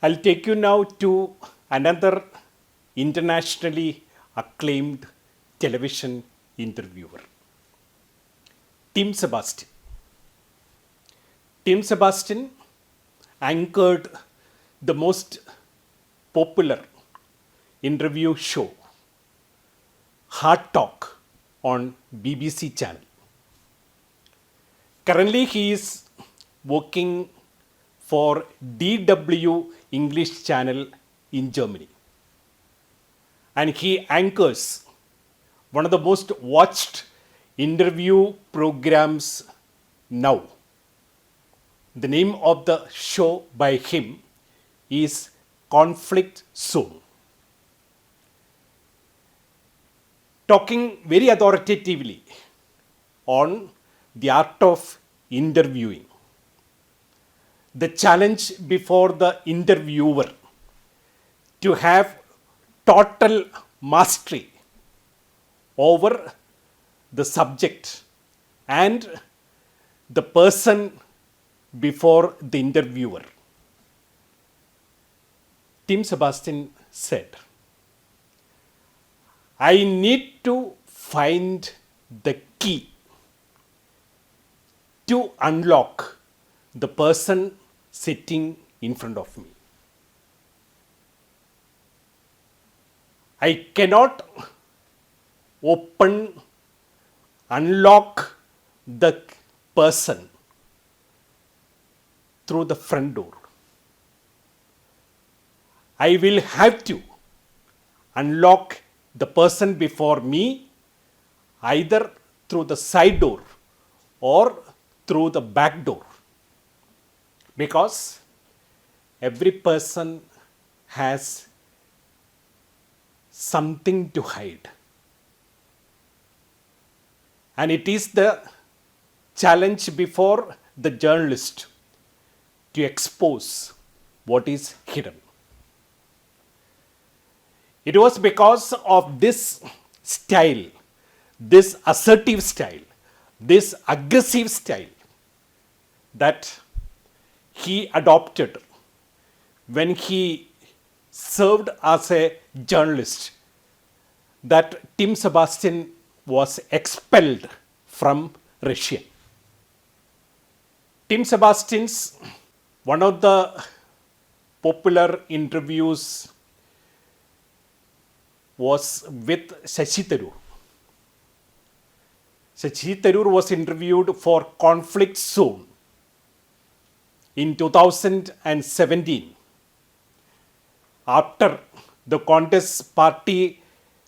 I'll take you now to another internationally acclaimed television interviewer, Tim Sebastian. Tim Sebastian anchored the most popular interview show, Hard Talk, on BBC channel. Currently, he is working for DW English channel in Germany. And he anchors one of the most watched interview programs now. The name of the show by him is Conflict Zone. Talking very authoritatively on the art of interviewing, the challenge before the interviewer to have total mastery over the subject and the person before the interviewer. Tim Sebastian said, I need to find the key to unlock the person sitting in front of me. I cannot unlock the person through the front door. I will have to unlock the person before me either through the side door or through the back door. Because every person has something to hide. And it is the challenge before the journalist to expose what is hidden. It was because of this style, this assertive style, this aggressive style that he adopted when he served as a journalist, that Tim Sebastian was expelled from Russia. Tim Sebastian's one of the popular interviews was with Shashi Tharoor. Shashi Tharoor was interviewed for Conflict Zone in 2017 after the contest party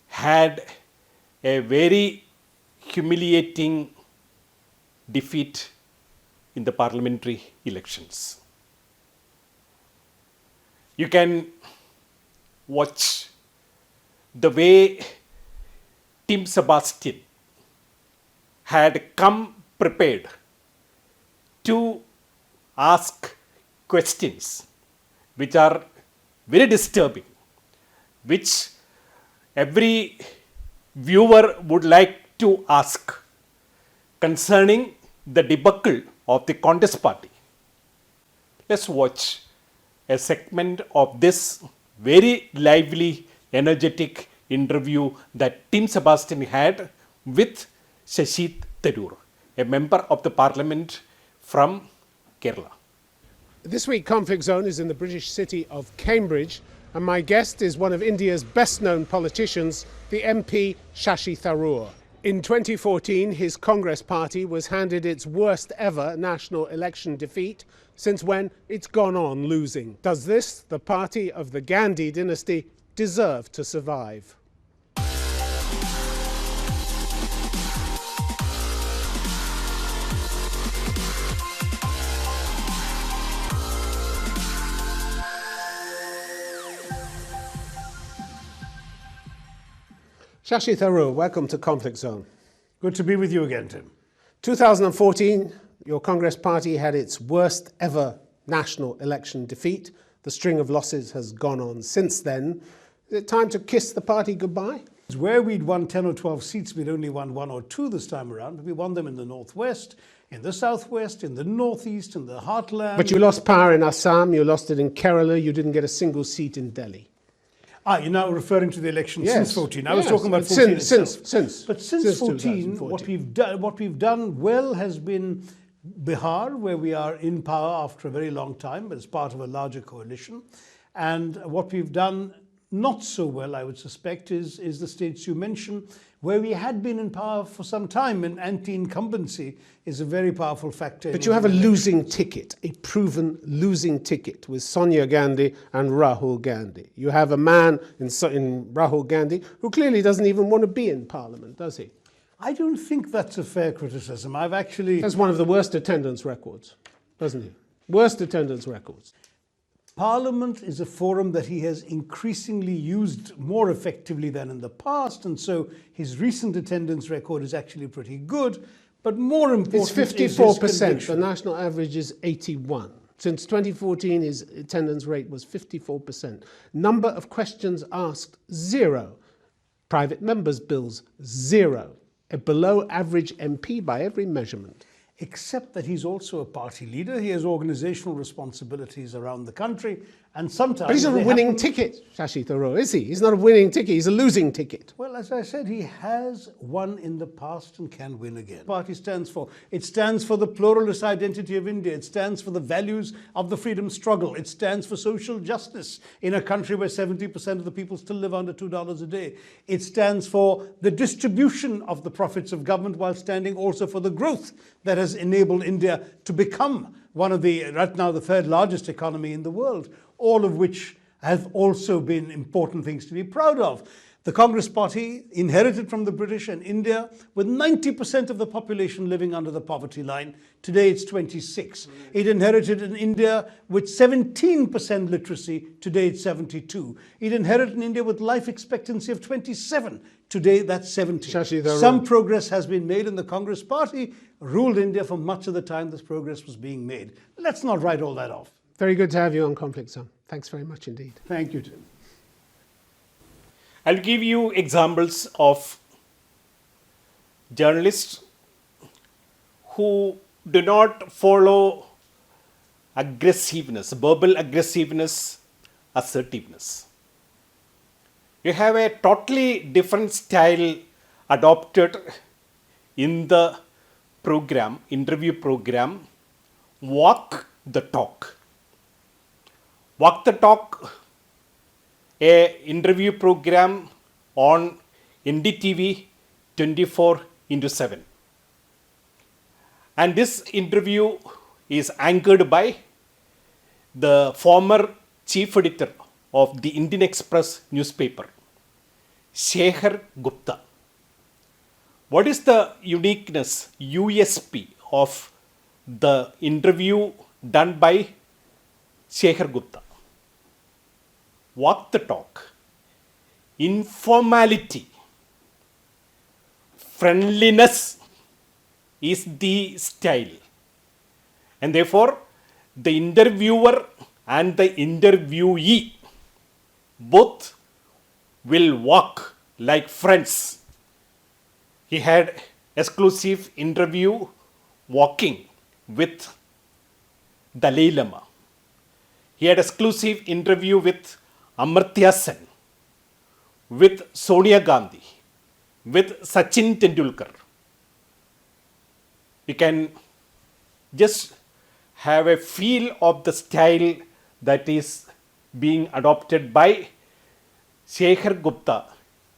had a very humiliating defeat in the parliamentary elections. You can watch the way Tim Sebastian had come prepared to ask questions which are very disturbing, which every viewer would like to ask concerning the debacle of the contest party. Let's watch a segment of this very lively, energetic interview that Tim Sebastian had with Shashi Tharoor, a member of the parliament from Kerala. This week, Conflict Zone is in the British city of Cambridge, and my guest is one of India's best-known politicians, the MP Shashi Tharoor. In 2014, his Congress party was handed its worst ever national election defeat, since when it's gone on losing. Does this, the party of the Gandhi dynasty, deserve to survive? Shashi Tharoor, welcome to Conflict Zone. Good to be with you again, Tim. 2014, your Congress party had its worst ever national election defeat. The string of losses has gone on since then. Is it time to kiss the party goodbye? Where we'd won 10 or 12 seats, we'd only won 1 or 2 this time around. We won them in the northwest, in the southwest, in the northeast, in the heartland. But you lost power in Assam, you lost it in Kerala, you didn't get a single seat in Delhi. You're now referring to the election since 14. I was Yes. talking about 14 Since. But since 14, 2014. what we've done well has been Bihar, where we are in power after a very long time, but as part of a larger coalition. And what we've done not so well, I would suspect, is the states you mentioned, where we had been in power for some time, and anti-incumbency is a very powerful factor. But you have a losing ticket, a proven losing ticket with Sonia Gandhi and Rahul Gandhi. You have a man in Rahul Gandhi who clearly doesn't even want to be in Parliament, does he? I don't think that's a fair criticism. I've actually... Has one of the worst attendance records, doesn't he? Worst attendance records. Parliament is a forum that he has increasingly used more effectively than in the past, and so his recent attendance record is actually pretty good. But more important, it's 54%. The national average is 81. Since 2014, his attendance rate was 54%. Number of questions asked, 0. Private members' bills, 0. A below average MP by every measurement. Except that he's also a party leader. He has organizational responsibilities around the country, and sometimes... But he's not a winning ticket, Shashi Tharoor, is he? He's not a winning ticket, he's a losing ticket. Well, as I said, he has won in the past and can win again. Party stands for? It stands for the pluralist identity of India. It stands for the values of the freedom struggle. It stands for social justice in a country where 70% of the people still live under $2 a day. It stands for the distribution of the profits of government, while standing also for the growth that has enabled India to become one of the, right now, the third largest economy in the world, all of which have also been important things to be proud of. The Congress Party inherited from the British and India with 90% of the population living under the poverty line. Today it's 26. It inherited in India with 17% literacy. Today it's 72. It inherited in India with life expectancy of 27. Today that's 70. Some progress has been made, and the Congress Party ruled India for much of the time this progress was being made. Let's not write all that off. Very good to have you on Conflict Zone. Thanks very much indeed. Thank you, Tim. I'll give you examples of journalists who do not follow aggressiveness, verbal aggressiveness, assertiveness. You have a totally different style adopted in the program, interview program, Walk the Talk. Walk the Talk, a interview program on NDTV 24/7. And this interview is anchored by the former chief editor of the Indian Express newspaper, SHEKHAR GUPTA. What is the uniqueness, USP of the interview done by SHEKHAR GUPTA? Walk the talk, informality, friendliness is the style, and therefore the interviewer and the interviewee both will walk like friends. He had exclusive interview walking with Dalai Lama. He had exclusive interview with Amartya Sen, with Sonia Gandhi, with Sachin Tendulkar. You can just have a feel of the style that is being adopted by SHEKHAR GUPTA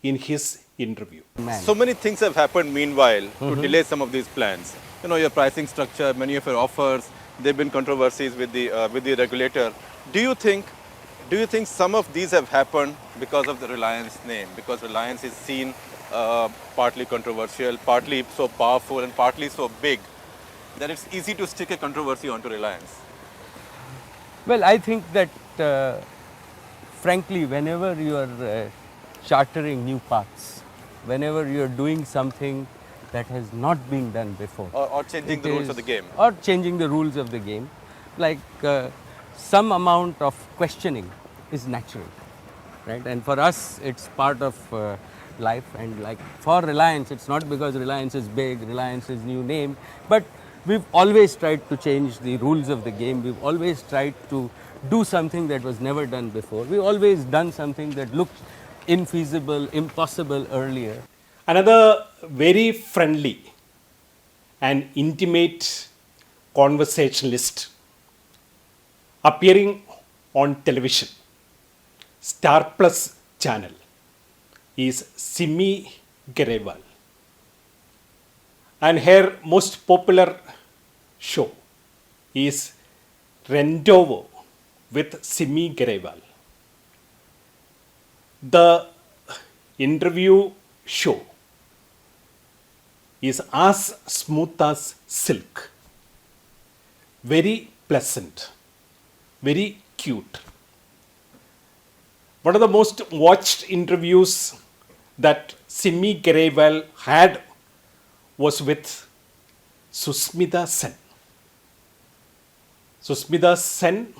in his interview. So many things have happened meanwhile to delay some of these plans. You know, your pricing structure, many of your offers, there have been controversies with the regulator. Do you think some of these have happened because of the Reliance name? Because Reliance is seen partly controversial, partly so powerful, and partly so big that it's easy to stick a controversy onto Reliance. Well, I think that frankly, whenever you are chartering new paths, whenever you are doing something that has not been done before, or changing the rules of the game. Or changing the rules of the game, like some amount of questioning is natural, right? And for us, it's part of life, and like for Reliance, it's not because Reliance is big, Reliance is new name, but we've always tried to change the rules of the game. We've always tried to do something that was never done before. We've always done something that looked infeasible, impossible earlier. Another very friendly and intimate conversationalist appearing on television, Star Plus channel, is Simi Garewal. And her most popular show is Rendezvous with Simi Garewal. The interview show is as smooth as silk, very pleasant, very cute. One of the most watched interviews that Simi Garewal had was with Sushmita Sen. Sushmita Sen,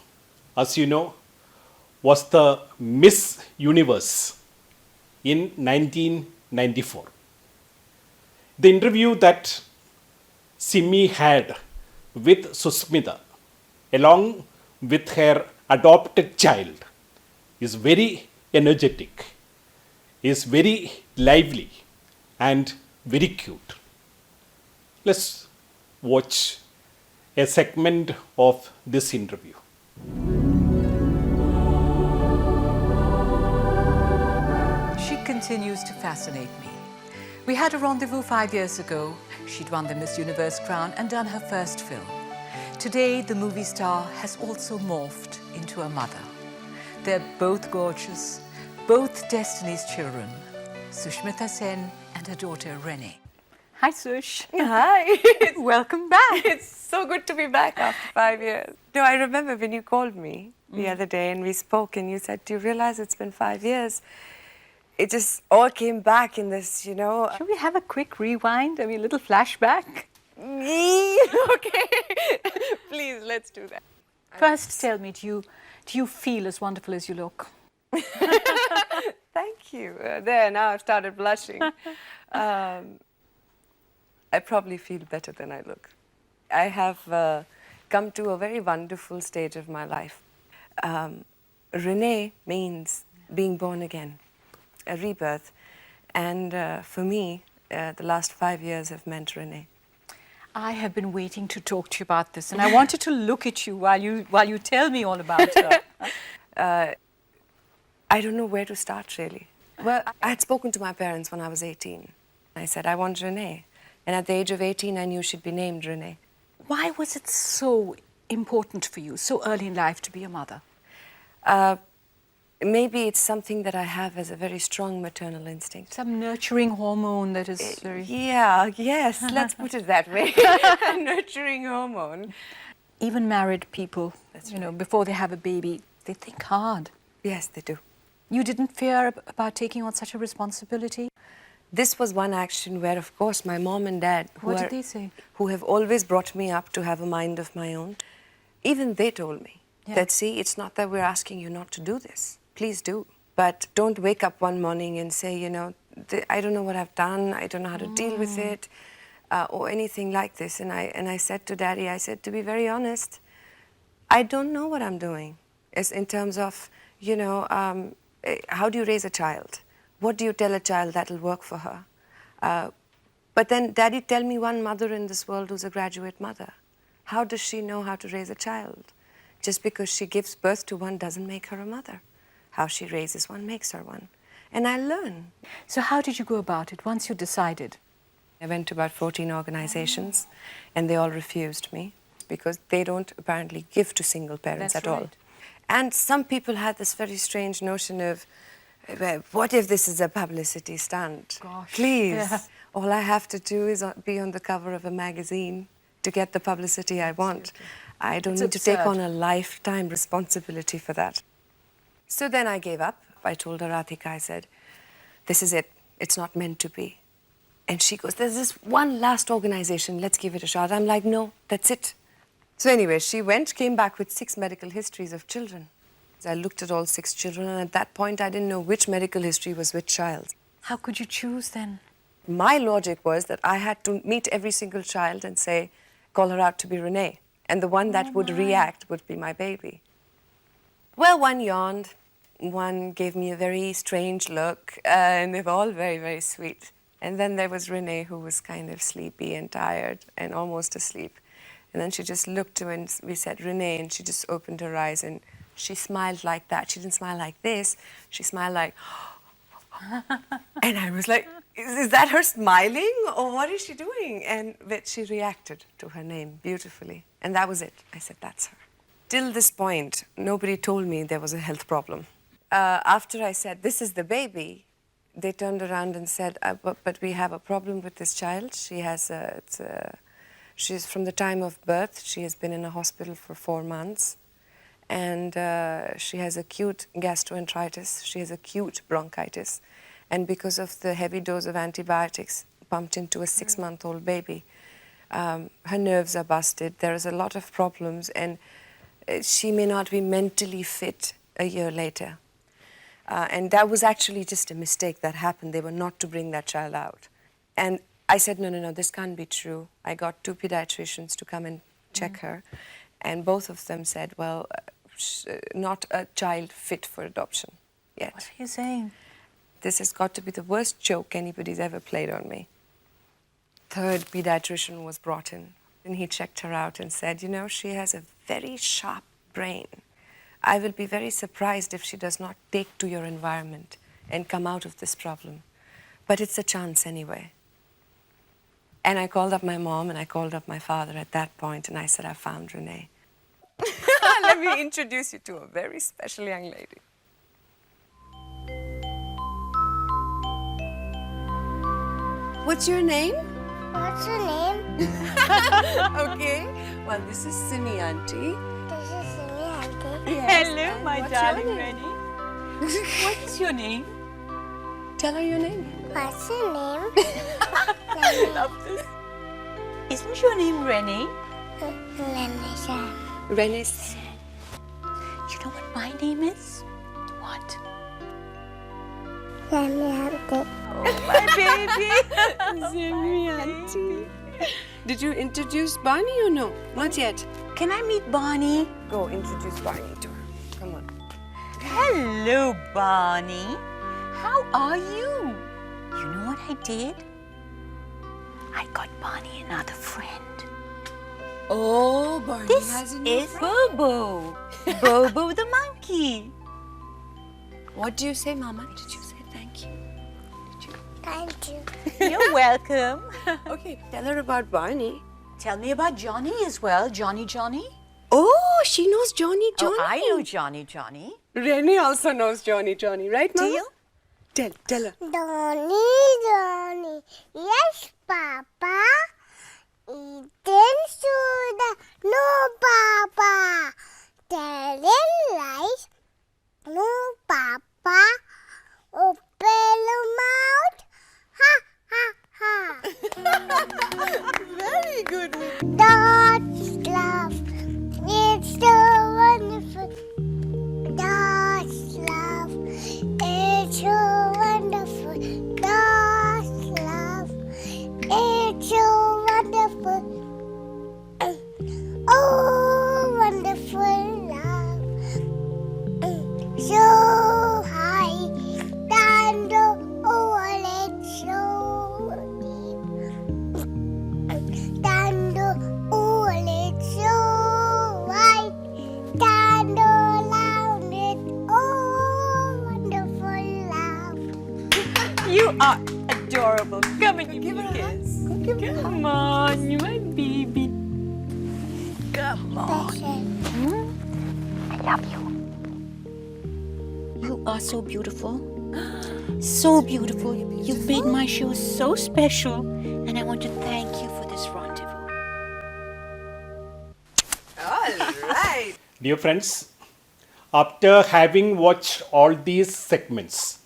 as you know, was the Miss Universe in 1994. The interview that Simi had with Sushmita, along with her adopted child, is very energetic, is very lively, and very cute. Let's watch a segment of this interview. She continues to fascinate me. We had a rendezvous 5 years ago. She'd won the Miss Universe crown and done her first film. Today, the movie star has also morphed into a mother. They're both gorgeous, both Destiny's children, Sushmita Sen and her daughter RENEE. Hi, Sush. Hi. Welcome back. It's so good to be back after 5 years. No, I remember when you called me the other day and we spoke and you said, do you realize it's been 5 years? It just all came back in this, you know. Should we have a quick rewind? I mean, a little flashback? Okay. Please, let's do that. First, tell me, do you feel as wonderful as you look? Thank you. There, now I've started blushing. I probably feel better than I look. I have come to a very wonderful stage of my life. RENEE means being born again, a rebirth. And for me, the last 5 years have meant RENEE. I have been waiting to talk to you about this, and I wanted to look at you while you tell me all about her. I don't know where to start, really. Well, I had spoken to my parents when I was 18. I said, I want RENEE. And at the age of 18, I knew she'd be named RENEE. Why was it so important for you, so early in life, to be a mother? Maybe it's something that I have as a very strong maternal instinct. Some nurturing hormone that is very... Yeah, yes, let's put it that way. A nurturing hormone. Even married people, you know, before they have a baby, they think hard. Yes, they do. You didn't fear about taking on such a responsibility? This was one action where, of course, my mom and dad, What did they say? who have always brought me up to have a mind of my own, even they told me that, see, it's not that we're asking you not to do this. Please do. But don't wake up one morning and say, you know, I don't know what I've done, I don't know how to deal with it, or anything like this. And I said to Daddy, I said, to be very honest, I don't know what I'm doing. As in terms of, you know, how do you raise a child? What do you tell a child that'll work for her? But then, Daddy, tell me one mother in this world who's a graduate mother. How does she know how to raise a child? Just because she gives birth to one doesn't make her a mother. How she raises one makes her one. And I learn. So how did you go about it once you decided? I went to about 14 organizations and they all refused me because they don't apparently give to single parents at all. And some people had this very strange notion of, well, what if this is a publicity stunt? Gosh. Please. Yeah. All I have to do is be on the cover of a magazine to get the publicity I want. I don't need to take on a lifetime responsibility for that. So then I gave up. I told her, Radhika, I said, this is it. It's not meant to be. And she goes, there's this one last organization. Let's give it a shot. I'm like, no, that's it. So anyway, she went, came back with 6 medical histories of children. I looked at all 6 children, and at that point, I didn't know which medical history was which child. How could you choose then? My logic was that I had to meet every single child and say, call her out to be Renee. And the one that would react would be my baby. Well, one yawned, one gave me a very strange look, and they were all very, very sweet. And then there was Renee, who was kind of sleepy and tired and almost asleep. And then she just looked to and we said, Renee, and she just opened her eyes and she smiled like that. She didn't smile like this. She smiled like, and I was like, is that her smiling or what is she doing? But she reacted to her name beautifully. And that was it. I said, that's her. Till this point, nobody told me there was a health problem. After I said, this is the baby, they turned around and said, but we have a problem with this child. She's from the time of birth, she has been in a hospital for 4 months. And she has acute gastroenteritis, she has acute bronchitis. And because of the heavy dose of antibiotics pumped into a 6-month-old baby, her nerves are busted, there is a lot of problems, and she may not be mentally fit a year later. And that was actually just a mistake that happened. They were not to bring that child out. And I said, no, this can't be true. I got 2 pediatricians to come and check her. And both of them said, well, not a child fit for adoption yet. What are you saying? This has got to be the worst joke anybody's ever played on me. 3rd pediatrician was brought in, and he checked her out and said, you know, she has a very sharp brain. I will be very surprised if she does not take to your environment and come out of this problem. But it's a chance anyway. And I called up my mom and I called up my father at that point and I said, I found Renee. Let me introduce you to a very special young lady. What's your name? What's your name? Okay. Well, this is Simi Auntie. This is Simi Auntie. Yes. Hello, and my what's darling your name? Rennie. What is your name? Tell her your name. What's your name? I love this. Isn't your name Renee? Renee. Renee. You know what my name is? What? Simi Auntie. My baby. Simi Auntie. Did you introduce Barney or no? Not yet. Can I meet Barney? Go introduce Barney to her. Come on. Hello, Barney. How are you? You know what I did? I got Barney another friend. Oh, Barney This has a new is friend. Bobo. Bobo the monkey. What do you say, Mama? Did you say thank you? Thank you. You're welcome. Okay, tell her about Barney. Tell me about Johnny as well. Johnny. Oh, she knows Johnny. Oh, I know Johnny. Renee also knows Johnny, right, Mama? Deal? Tell her. Johnny. Yes, Papa. Eating soda. No, Papa. Telling lies. No, Papa. Open your mouth. Ha. Very good. Dogs love. It's so wonderful. Dogs love. It's so wonderful. Dogs love. It's so wonderful. Oh, wonderful love. So high. Down the old so deep. Down the old so wide. Down the loud oh, wonderful love. You are adorable. Come and give me a kiss. Come on, you my baby. Come on. I love you. You are so beautiful. So beautiful. You've made my show so special. And I want to thank you for this rendezvous. All right. Dear friends, after having watched all these segments,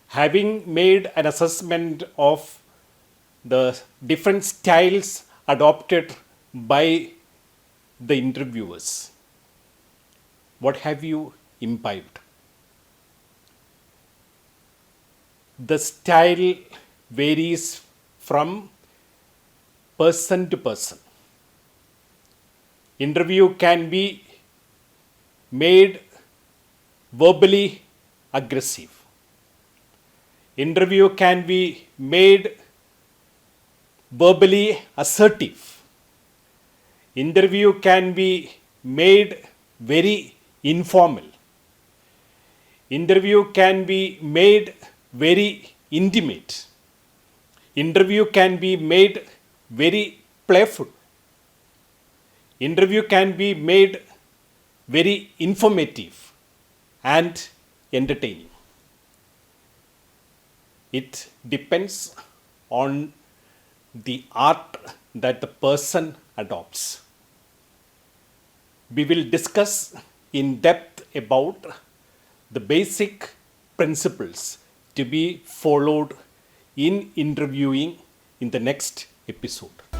having made an assessment of the different styles adopted by the interviewers, what have you imbibed? the style varies from person to person. Interview can be made verbally aggressive. Interview can be made verbally assertive. Interview can be made very informal. Interview can be made very intimate. Interview can be made very playful. Interview can be made very informative and entertaining. It depends on the art that the person adopts. We will discuss in depth about the basic principles to be followed in interviewing in the next episode.